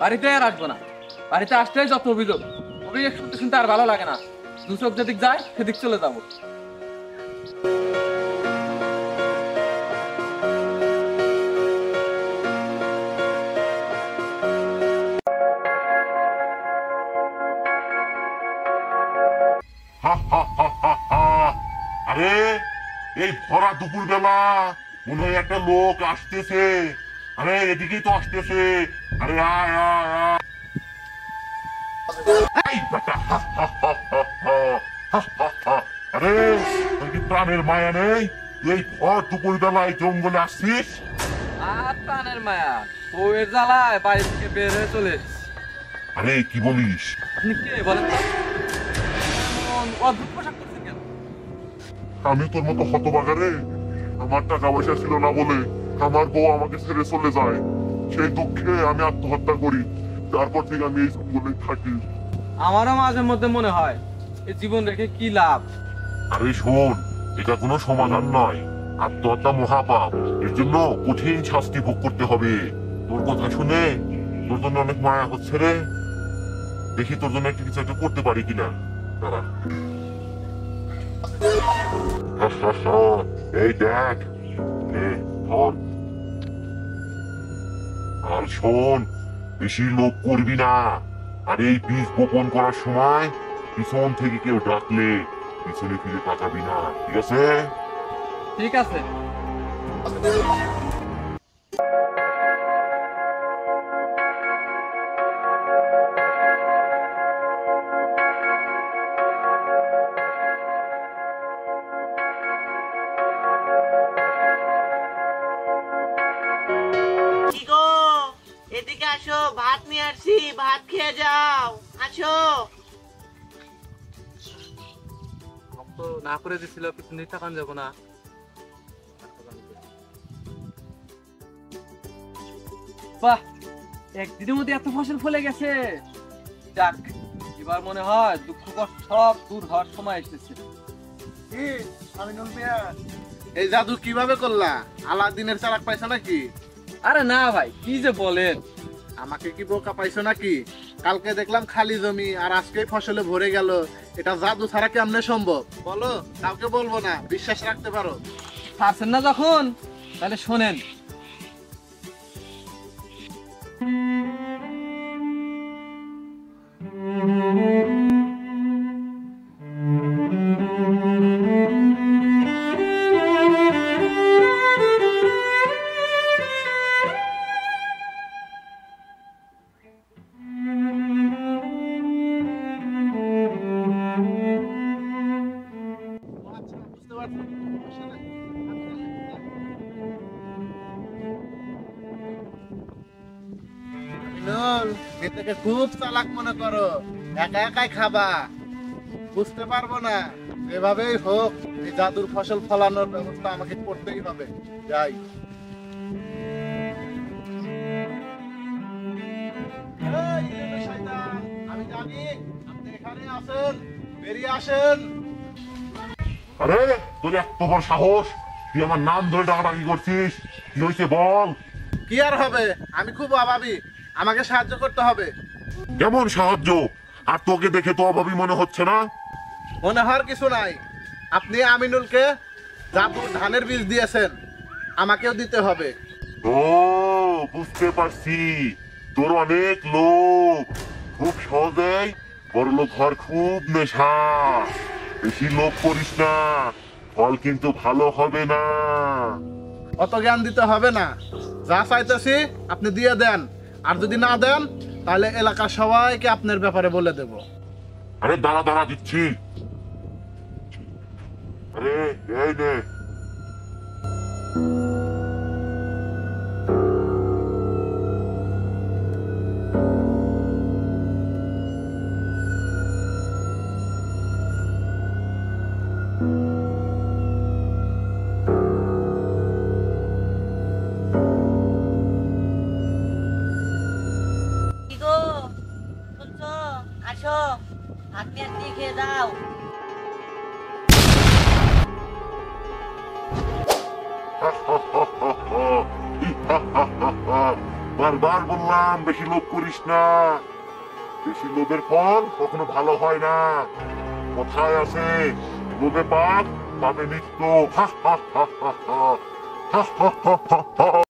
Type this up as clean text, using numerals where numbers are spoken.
বাড়িতে আর আসবো না। বাড়িতে আসলেই যত অভিযোগ, অভিযোগ শুনতে শুনতে আর ভালো লাগে না। দু চোখ যেদিক যায় সেদিক চলে যাবো। আরে এই ভরা দুপুর বেলা মনে হয় একটা লোক আসতেছে। আরে এদিকেই তো আসতেছে। আরে আয় আয় আয়। এই বেটা, আরে তোর কি প্রাণের মায়া নেই? তুই এই ভর দুপুর বেলায় জঙ্গলে আসছিস? আর প্রাণের মায়া, বউয়ের জ্বালায় বাড়ি থেকে বের হয়ে চলে এসেছি। আরে কি বলিস? আপনি কে বলেন তো? এমন অদ্ভুত পোশাক করছেন কেন? আমি তোর মতো হতবাগারে, আমার টাকা পয়সা ছিল না বলে আমার বউ আমাকে ছেড়ে চলে যায়। সেই দুঃখে আমি আত্মহত্যা করি। তারপর থেকে আমি এই জঙ্গলে থাকি। আমারও মাঝে মধ্যে মনে হয় এই জীবন রেখে কি লাভ। আরে শোন, এটা কোনো সমাধান নয়। আত্মহত্যা মহাপাপ। এর জন্য কঠিন শাস্তি ভোগ করতে হবে। তোর কথা শুনে তোর জন্য অনেক মায়া হচ্ছে রে। দেখি তোর জন্য একটা কিছু একটা করতে পারি কিনা। দাঁড়া। এই দেখ, ধর। আর শোন, বেশি লোভ করবি না। আর এই বীজ বপন করার সময় পিছন থেকে কেউ ডাকলে পিছনে ফিরে তাকাবি না, ঠিক আছে? ঠিক আছে। কি গো, এদিকে আসো, ভাত নিয়ে আসছি, ভাত খেয়ে যাও, আসো। তো না করে দিছিল, পিছনে তাকান যাবো না। বাহ, একদিনের মধ্যে এত ফসল ফলে গেছে। যাক, এবার মনে হয় দুঃখ কষ্ট সব দূর হওয়ার সময় এসেছে। এই জাদু কিভাবে করলা? আলাদিনের চালাক পাইছো নাকি? আরে না ভাই, কি যে বলেন। আমাকে কি বোকা পাইছো নাকি? কালকে দেখলাম খালি জমি আর আজকেই ফসলে ভরে গেল। এটা জাদু ছাড়া কেমনে সম্ভব বলো? কাউকে বলবো না, বিশ্বাস রাখতে পারো। পারছেন না যখন, তাহলে শোনেন। আচ্ছা, বুঝতে পারছি। সমস্যা নাই। আমিনুল, নিজেকে খুব চালাক মনে করো। একা একাই খাবা, বুঝতে পারবো না। এভাবেই হোক, এই জাদুর ফসল ফলানোর ব্যবস্থা আমাকে করতেই হবে। যাই। এই, ইলেনে শয়তান, আমি জানি আপনি এখানে আছেন, বেরিয়ে আসেন। আরে তোর এত বড় সাহস, তুই আমার নাম ধরে ডাকাডাকি করছিস? কি হয়েছে বল? কি আর হবে, আমি খুব অভাবী, আমাকে সাহায্য করতে হবে। কেমন সাহায্য? আর তোকে দেখে তো অভাবী মনে হচ্ছে না। মনে হওয়ার কিছু নাই। আপনি আমিনুলকে জাদুর ধানের বীজ দিয়েছেন, আমাকেও দিতে হবে। ও, বুঝতে পারছি। তোর অনেক লোভ। খুব সহজেই বড় লোক হওয়ার খুব নেশা। বেশি লোভ করিস না, ফল কিন্তু ভালো হবে না। অত জ্ঞান দিতে হবে না, যা চাইতেছি আপনি দিয়ে দেন। আর যদি না দেন তাহলে এলাকার সবাইকে আপনার ব্যাপারে বলে দেব। আরে দাঁড়া দাঁড়া, দিচ্ছি। আরে এই নে। কি গো, শুনছো? আসো, ভাত নিয়ে আসছি, খেয়ে যাও। বারবার বললাম বেশি লোভ করিস না, বেশি লোভের ফল কখনো ভালো হয় না। কোথায় আছে লোভে পাপ, পাপে মৃত্যু। হা হা হা হা হা হা হা হা হা।